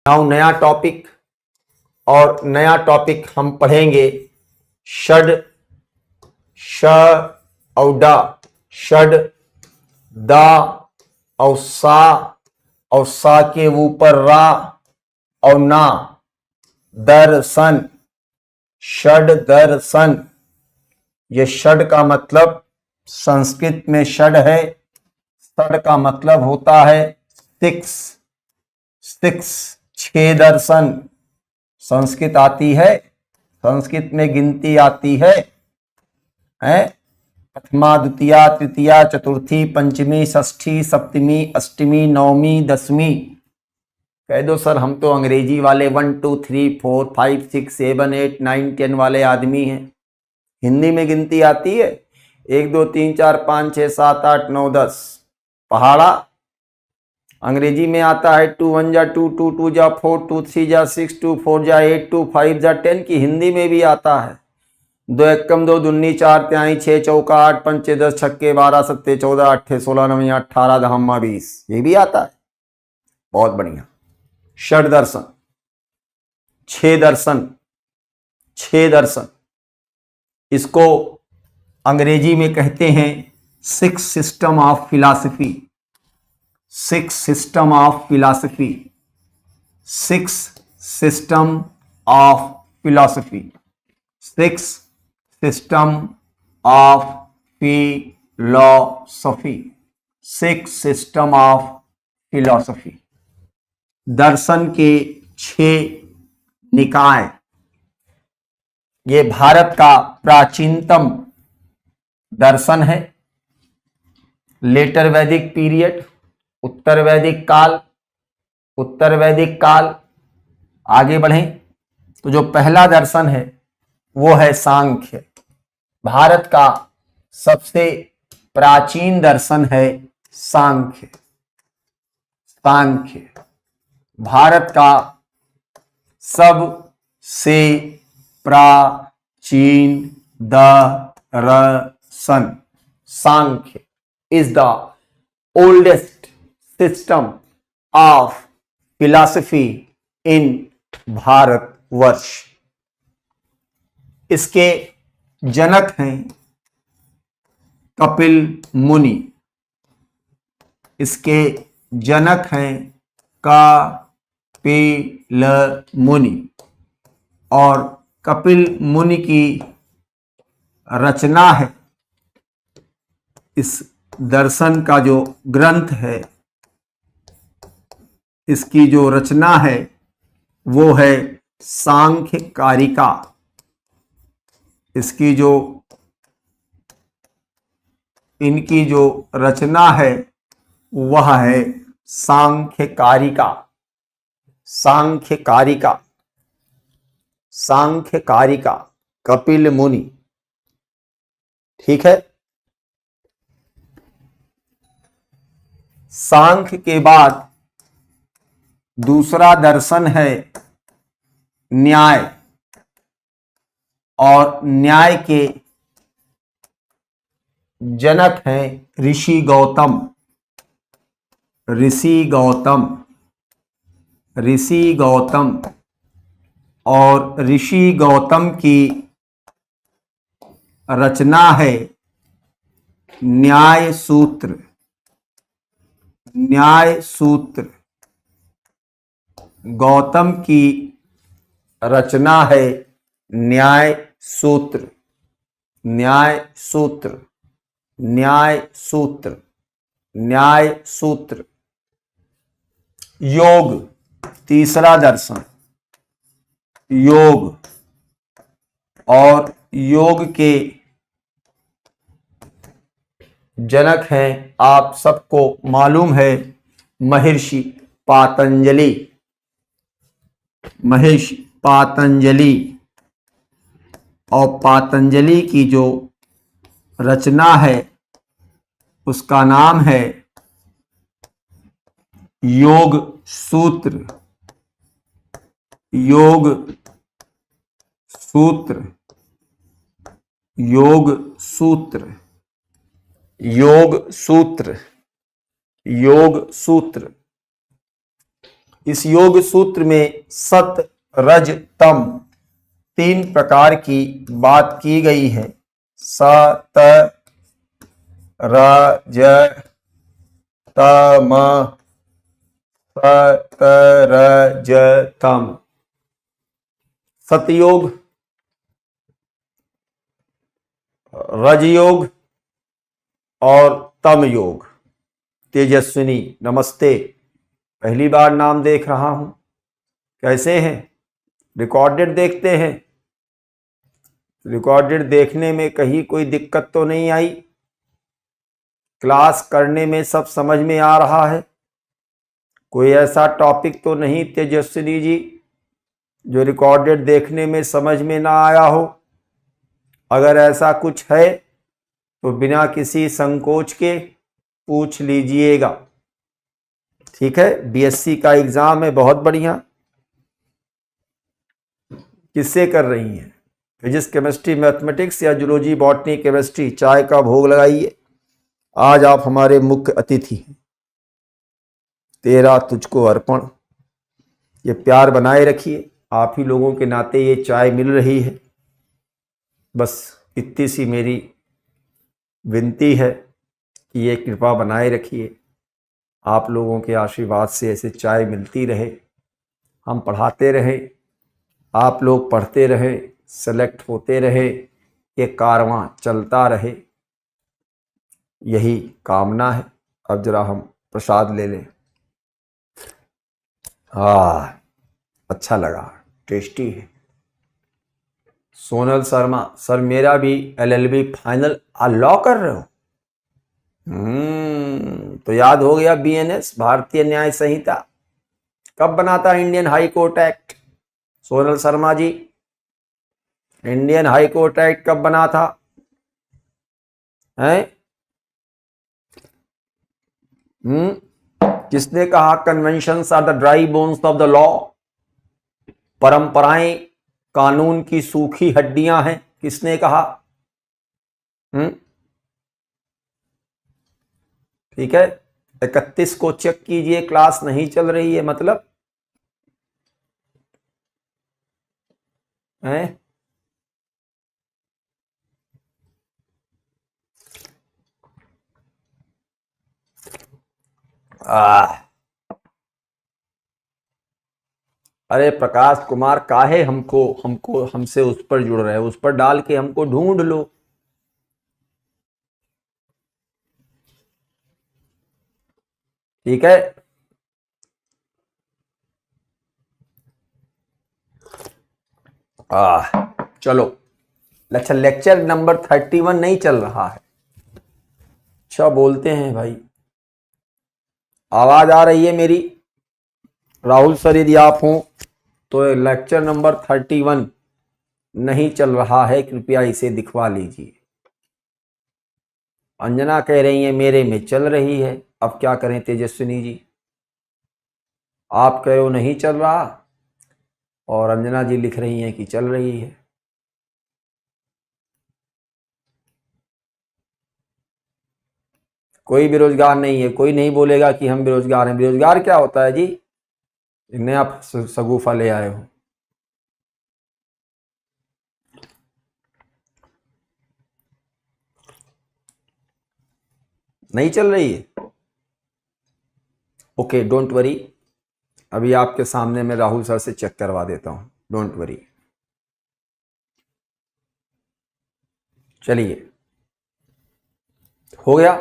Now नया topic और नया टॉपिक हम पढ़ेंगे षड श और ड, षड द और सा के ऊपर रा और ना, दर्शन, षड दर्शन। ये षड का मतलब संस्कृत में षड है, षड का मतलब होता है सिक्स, छह दर्शन। संस्कृत आती है, संस्कृत में गिनती आती है, प्रथमा द्वितीया तृतीया चतुर्थी पंचमी षष्ठी सप्तमी अष्टमी नवमी दसवीं। कह दो सर हम तो अंग्रेजी वाले 1 2 3 4 5 6 7 8 9 10 वाले आदमी हैं। हिंदी में गिनती आती है 1 2 3 4 5 6 7 8 9 10। पहाड़ा अंग्रेजी में आता है 2 1 जा 2 2 2 जा 4 2 3 जा 6 2 4 जा 8 2 5 जा 10 की हिंदी में भी आता है। 2 एकम 2 दूनी 4 त्याई 6 चौका 8 पंचे 10 छक्के 12 सत्ते 14 8 16 9 18 दहम्मा 20, ये भी आता है। बहुत बढ़िया। षड दर्शन, छह दर्शन, छह दर्शन, इसको अंग्रेजी में कहते हैं six system of philosophy, six system of philosophy, six system of philosophy, six system of philosophy, six system of philosophy. दर्शन के छह निकाय। ये भारत का प्राचीनतम दर्शन है। लेटर वैदिक पीरियड, उत्तर वैदिक काल, उत्तर वैदिक काल। आगे बढ़ें तो जो पहला दर्शन है वो है सांख्य। भारत का सबसे प्राचीन दर्शन है सांख्य। सांख्य भारत का सबसे प्राचीन दर्शन। Sankhya is the oldest system of philosophy in Bharatvarsh. इसके जनक हैं कपिल मुनि। इसके जनक हैं कपिल मुनि। और कपिल मुनि की रचना है, इस दर्शन का जो ग्रंथ है, इसकी जो रचना है वो है सांख्य कारिका। इसकी जो इनकी जो रचना है वह है सांख्य कारिका। सांख्य कारिका, सांख्य कारिका, कपिल मुनि। ठीक है। सांख्य के बाद दूसरा दर्शन है न्याय। और न्याय के जनक हैं ऋषि गौतम। ऋषि गौतम, ऋषि गौतम। और ऋषि गौतम की रचना है न्याय सूत्र। न्याय सूत्र। गौतम की रचना है न्याय सूत्र। न्याय सूत्र, न्याय सूत्र, न्याय सूत्र। योग तीसरा दर्शन, योग। और योग के जनक हैं, आप सबको मालूम है, महर्षि पातंजलि। महर्षि पातंजलि। और पातंजलि की जो रचना है उसका नाम है योग सूत्र। योग सूत्र, योग सूत्र, योग सूत्र, योग सूत्र। इस योग सूत्र में सत रज तम 3 प्रकार की बात की गई है। सत रज तम, सत रज तम। सतयोग, रजयोग और तम योग। तेजस्विनी नमस्ते, पहली बार नाम देख रहा हूं, कैसे हैं? रिकॉर्डेड देखते हैं? रिकॉर्डेड देखने में कहीं कोई दिक्कत तो नहीं आई? क्लास करने में सब समझ में आ रहा है? कोई ऐसा टॉपिक तो नहीं तेजस्विनी जी जो रिकॉर्डेड देखने में समझ में ना आया हो? अगर ऐसा कुछ है तो बिना किसी संकोच के पूछ लीजिएगा, ठीक है? बीएससी का एग्जाम है, बहुत बढ़िया। किससे कर रही हैं? फिजिक्स, केमिस्ट्री, मैथमेटिक्स या जूलॉजी, बॉटनी, केमिस्ट्री? चाय का भोग लगाइए, आज आप हमारे मुख्य अतिथि हैं। तेरा तुझको अर्पण। ये प्यार बनाए रखिए, आप ही लोगों के नाते ये चाय मिल रही है। बस इतनी सी मेरी विनती है कि ये कृपा बनाए रखिए, आप लोगों के आशीर्वाद से ऐसे चाय मिलती रहे, हम पढ़ाते रहे, आप लोग पढ़ते रहे, सेलेक्ट होते रहे, ये कारवां चलता रहे, यही कामना है। अब जरा हम प्रसाद ले लें। अच्छा लगा, टेस्टी है। सोनल शर्मा, सर मेरा भी एलएलबी फाइनल। लॉ कर रहे हो? तो याद हो गया बीएनएस, भारतीय न्याय संहिता। कब बना था Indian High Court Act? Sonal Sharma ji, Indian High Court Act कब बना था? हैं? किसने कहा conventions are the dry bones of the law? परंपराएं कानून की सूखी हड्डियां हैं, किसने कहा? ठीक है, 31 को चेक कीजिए, क्लास नहीं चल रही है मतलब है? अरे प्रकाश कुमार, काहे हमको हमको हमसे उस पर जुड़ रहे हो? उस पर डाल के हमको ढूंढ लो। ठीक है, चलो। अच्छा, लेक्चर नंबर 31 नहीं चल रहा है? अच्छा, बोलते हैं भाई। आवाज आ रही है मेरी? राहुल सर, यदि आप हो तो लेक्चर नंबर 31 नहीं चल रहा है, कृपया इसे दिखवा लीजिए। अंजना कह रही है मेरे में चल रही है, अब क्या करें तेजस्विनी जी? आप कह रहे हो नहीं चल रहा और अंजना जी लिख रही हैं कि चल रही है। कोई बेरोजगार नहीं है, कोई नहीं बोलेगा कि हम बेरोजगार हैं। बेरोजगार क्या होता है जी? नया सगुफा ले आए हो। नहीं चल रही है? ओके, डोंट वरी, अभी आपके सामने मैं राहुल सर से चेक करवा देता हूं, डोंट वरी। चलिए, हो गया।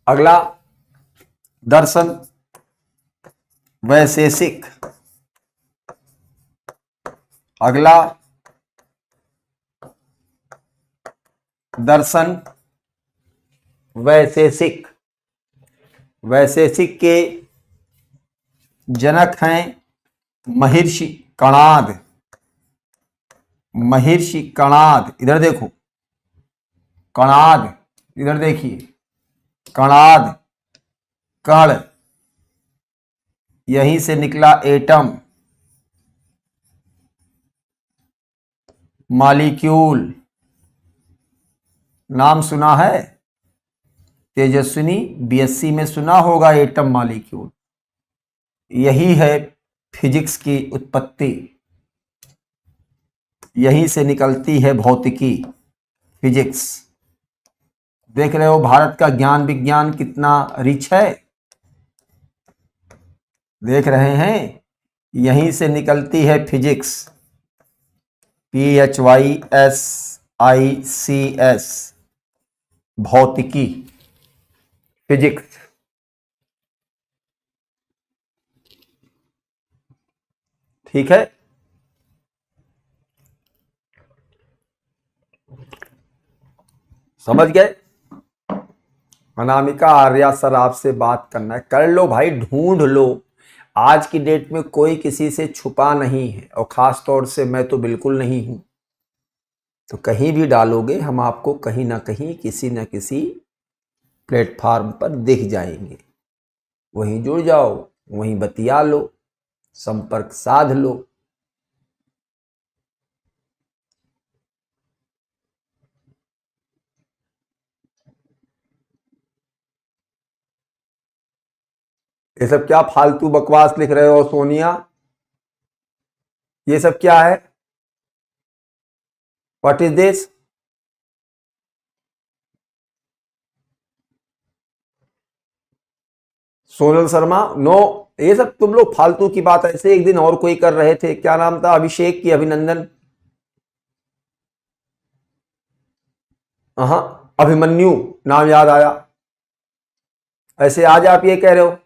अगला, दर्शन वैशेषिक। अगला, दर्शन वैशेषिक। वैशेषिक के जनक हैं महर्षि कणाद। महर्षि कणाद, इधर देखो, कणाद, इधर देखिए, कणाद, कण, यहीं से निकला एटम, मॉलिक्यूल। नाम सुना है तेजस्विनी? बीएससी में सुना होगा एटम मॉलिक्यूल। यही है फिजिक्स की उत्पत्ति, यहीं से निकलती है भौतिकी, फिजिक्स। देख रहे हो भारत का ज्ञान विज्ञान कितना रिच है, देख रहे हैं, यहीं से निकलती है फिजिक्स, PHYSICS, भौतिकी, फिजिक्स। ठीक है, समझ गए। अनामिका आर्या सर आपसे बात करना है, कर लो भाई, ढूंढ लो। आज की डेट में कोई किसी से छुपा नहीं है, और खास तौर से मैं तो बिल्कुल नहीं हूं। तो कहीं भी डालोगे हम आपको कहीं ना कहीं किसी न किसी प्लेटफॉर्म पर दिख जाएंगे। वहीं जुड़ जाओ, वहीं बतिया लो, संपर्क साध लो। ये सब क्या फालतू बकवास लिख रहे हो सोनिया, ये सब क्या है? What is this? Sonal Sharma, no, ये सब तुम लोग फालतू की बात। ऐसे एक दिन और कोई कर रहे थे, क्या नाम था, अभिषेक की अभिनंदन, हाँ अभिमन्यु नाम याद आया। ऐसे आज आप ये कह रहे हो,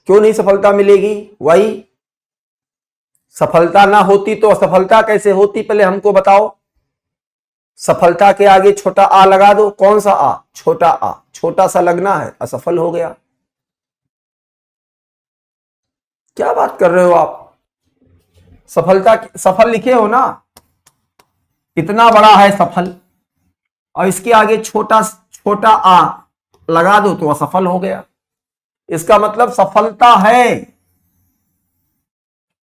क्यों नहीं सफलता मिलेगी? वही सफलता ना होती तो असफलता कैसे होती, पहले हमको बताओ। सफलता के आगे छोटा आ लगा दो, कौन सा आ? छोटा आ, छोटा सा लगना है, असफल हो गया। क्या बात कर रहे हो आप? सफलता, सफल लिखे हो ना, इतना बड़ा है सफल, और इसके आगे छोटा छोटा आ लगा दो तो असफल हो गया। इसका मतलब सफलता है।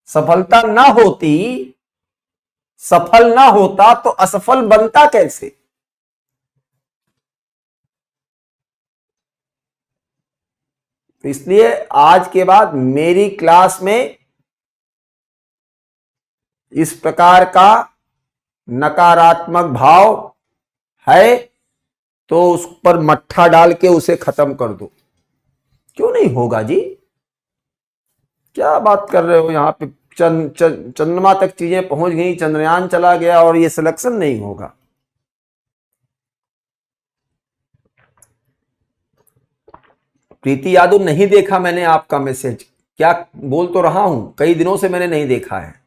सफलता ना होती, सफल ना होता तो असफल बनता कैसे? तो इसलिए आज के बाद मेरी क्लास में इस प्रकार का नकारात्मक भाव है तो उस पर मट्ठा डाल के उसे खत्म कर दो। क्यों नहीं होगा जी? क्या बात कर रहे हो? यहां पे चंद्रमा तक चीजें पहुंच गई, चंद्रयान चला गया और ये सिलेक्शन नहीं होगा। प्रीति यादव, नहीं देखा मैंने आपका मैसेज, क्या बोल तो रहा हूं, कई दिनों से मैंने नहीं देखा है।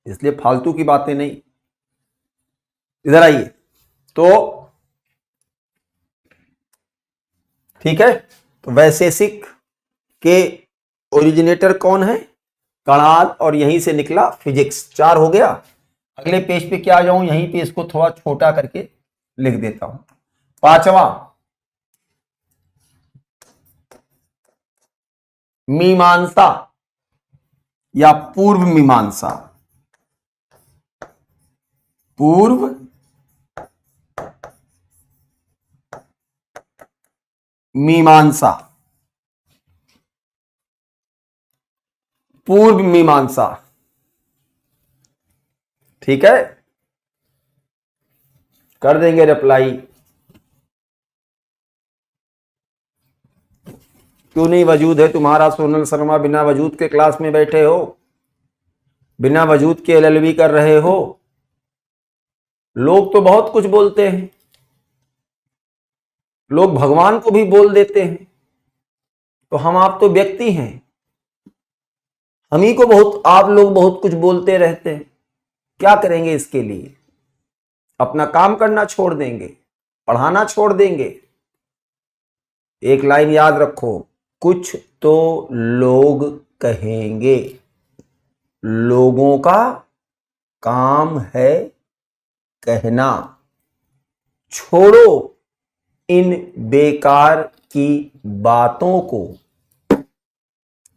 इसलिए फालतू की बातें नहीं। इधर आइए तो, ठीक है। तो वैशेषिक के ओरिजिनेटर कौन है? कणाद, और यहीं से निकला फिजिक्स। 4 हो गया। अगले पेज पे क्या आ जाऊं, यहीं पे इसको थोड़ा छोटा करके लिख देता हूं। 5वां, मीमांसा या पूर्व मीमांसा। पूर्व मीमांसा, पूर्व मीमांसा, ठीक है, कर देंगे रिप्लाई। क्यों नहीं वजूद है तुम्हारा सोनल शर्मा? बिना वजूद के क्लास में बैठे हो, बिना वजूद के LLB कर रहे हो। लोग तो बहुत कुछ बोलते हैं, लोग भगवान को भी बोल देते हैं, तो हम आप तो व्यक्ति हैं, हम ही को बहुत, आप लोग बहुत कुछ बोलते रहते हैं। क्या करेंगे इसके लिए? अपना काम करना छोड़ देंगे, पढ़ाना छोड़ देंगे? एक लाइन याद रखो, कुछ तो लोग कहेंगे, लोगों का काम है कहना। छोड़ो इन बेकार की बातों को,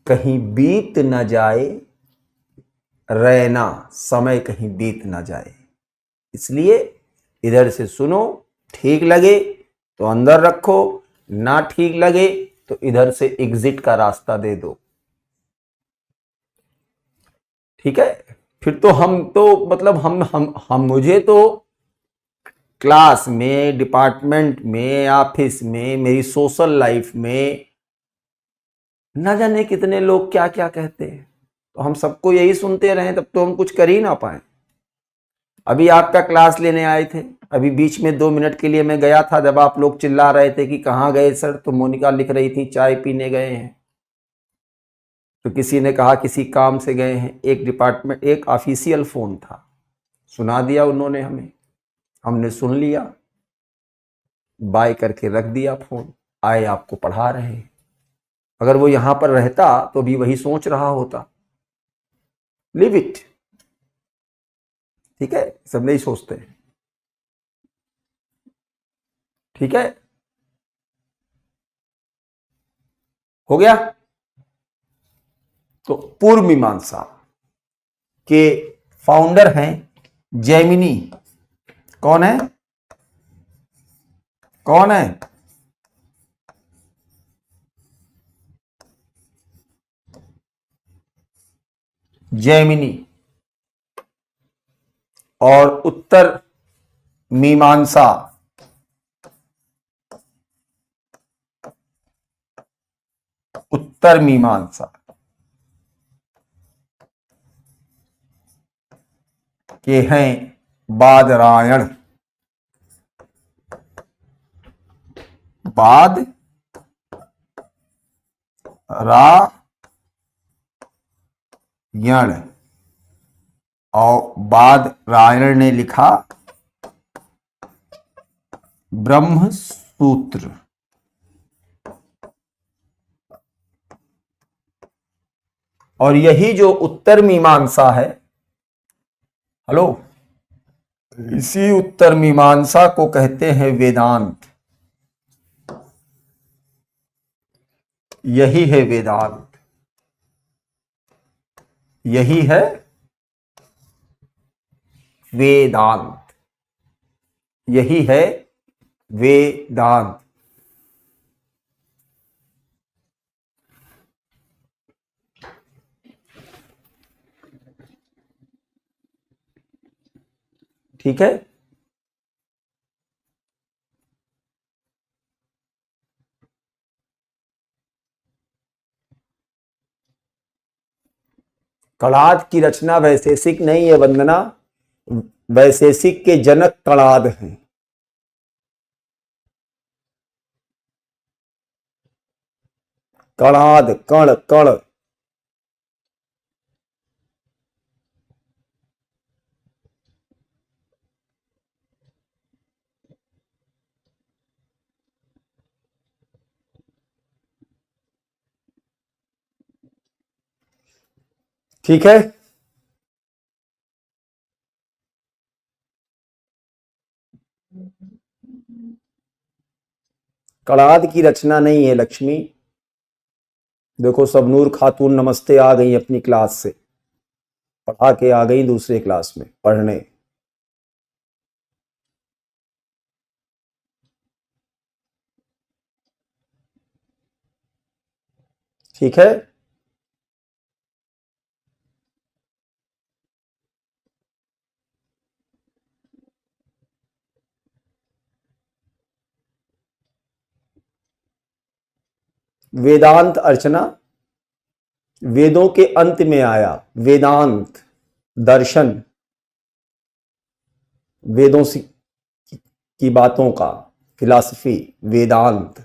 कहीं बीत न जाए रहना, समय कहीं बीत ना जाए। इसलिए इधर से सुनो, ठीक लगे तो अंदर रखो, ना ठीक लगे तो इधर से एग्जिट का रास्ता दे दो। ठीक है, फिर तो हम तो मतलब हम मुझे तो क्लास में, डिपार्टमेंट में, ऑफिस में, मेरी सोशल लाइफ में ना जाने कितने लोग क्या क्या कहते हैं, तो हम सबको यही सुनते रहें तब तो हम कुछ कर ही ना पाए। अभी आपका क्लास लेने आए थे, अभी बीच में 2 मिनट के लिए मैं गया था, जब आप लोग चिल्ला रहे थे कि कहाँ गए सर, तो मोनिका लिख रही थी चाय पीने गए हैं, तो किसी ने कहा किसी काम से गए हैं। एक डिपार्टमेंट, एक ऑफिशियल फोन था, सुना दिया उन्होंने हमें, हमने सुन लिया, बाय करके रख दिया फोन, आए आपको पढ़ा रहे हैं। अगर वो यहां पर रहता तो भी वही सोच रहा होता। Live it. ठीक है, सब नहीं सोचते। ठीक है, हो गया। तो पूर्व मीमांसा के फाउंडर हैं जैमिनी। कौन है? कौन है? जैमिनी। और उत्तर मीमांसा उत्तर मीमांसा के हैं बादरायण। बाद रा यण, और बाद रायण ने लिखा ब्रह्म सूत्र। और यही जो उत्तर मीमांसा है, हेलो, इसी उत्तर मीमांसा को कहते हैं वेदांत। यही है वेदांत, यही है वेदांत, यही है वेदांत। ठीक है, कणाद की रचना वैशेषिक नहीं है वंदना, वैशेषिक के जनक कणाद हैं। कणाद, कण कण। ठीक है, कणाद की रचना नहीं है लक्ष्मी। देखो सबनूर खातून नमस्ते आ गई अपनी क्लास से, पढ़ा के आ गई दूसरे क्लास में पढ़ने। ठीक है, वेदांत अर्चना वेदों के अंत में आया। वेदांत दर्शन, वेदों से की बातों का फिलॉसफी, वेदांत।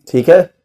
ठीक है।